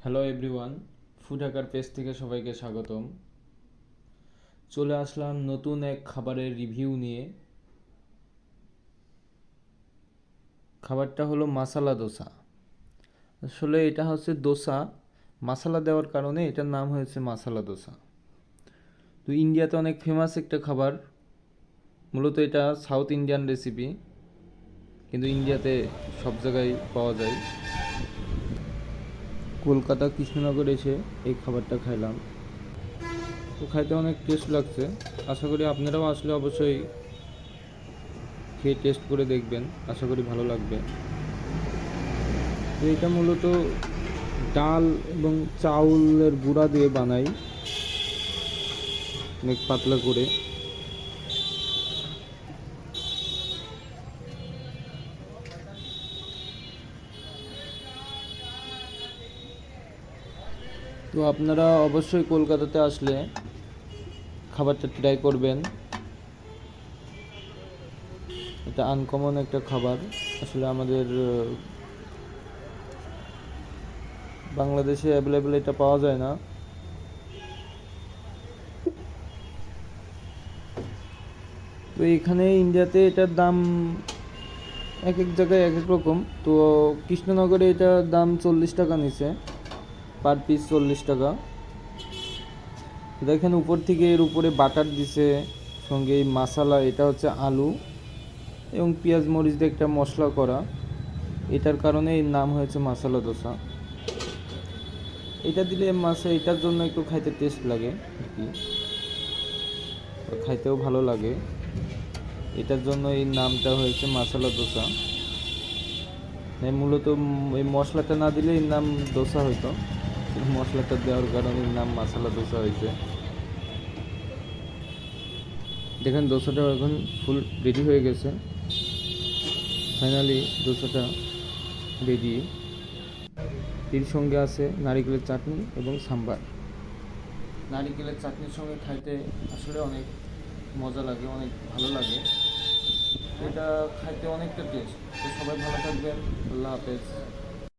Hello everyone, food hacker page থেকে সবাইকে স্বাগতম। চলে আসলাম নতুন এক খাবারের রিভিউ নিয়ে। খাবারটা হলো মাসালা দোসা। আসলে এটা হচ্ছে দোসা, মাসালা দেওয়ার কারণে এটার নাম হয়েছে মাসালা দোসা। তো ইন্ডিয়াতে অনেক ফেমাস একটা খাবার, মূলত এটা সাউথ ইন্ডিয়ান রেসিপি, কিন্তু ইন্ডিয়াতে সব জায়গায় পাওয়া যায়। কলকাতা কৃষ্ণনগর এসে এই খাবারটা খাইলাম, তো খাইতে অনেক টেস্ট লাগছে। আশা করি আপনারাও আসলে অবশ্যই খেয়ে টেস্ট করে দেখবেন, আশা করি ভালো লাগবে। তো এটা মূলত ডাল এবং চাউলের গুঁড়া দিয়ে বানাই, অনেক পাতলা করে। তো আপনারা অবশ্যই কলকাতাতে আসলে খাবারটা ট্রাই করবেন। এটা আনকমন একটা খাবার, আসলে আমাদের বাংলাদেশে অ্যাভেলেবেল এটা পাওয়া যায় না। তো এখানে ইন্ডিয়াতে এটার দাম এক এক জায়গায় এক এক রকম। তো কৃষ্ণনগরে এটার দাম 40 টাকা নিছে, পার পিস 40 টাকা। দেখেন উপর থেকে এর উপরে বাটার দিছে, সঙ্গে এই মাসালা, এটা হচ্ছে আলু এবং পেঁয়াজ মরিচ দিয়ে একটা মশলা করা। এটার কারণে এর নাম হয়েছে মাসালা দোসা। এটা দিলে এটার জন্য একটু খাইতে টেস্ট লাগে আর কি, খাইতেও ভালো লাগে। এটার জন্য এই নামটা হয়েছে মাসালা দোসা। মূলত এই মশলাটা না দিলে এর নাম দোসা হইতো, মশলাটা দেওয়ার কারণে এর নাম মাসালা দোসা হয়েছে। দেখেন দোসাটা এখন ফুল রেডি হয়ে গেছে, ফাইনালি দোসাটা রেডি। এর সঙ্গে আছে নারিকেলের চাটনি এবং সাম্বার। নারিকেলের চাটনির সঙ্গে খাইতে আসলে অনেক মজা লাগে, অনেক ভালো লাগে। এটা খাইতে অনেকটা টেস্ট। তো সবাই ভালো থাকবেন, আল্লাহ হাফেজ।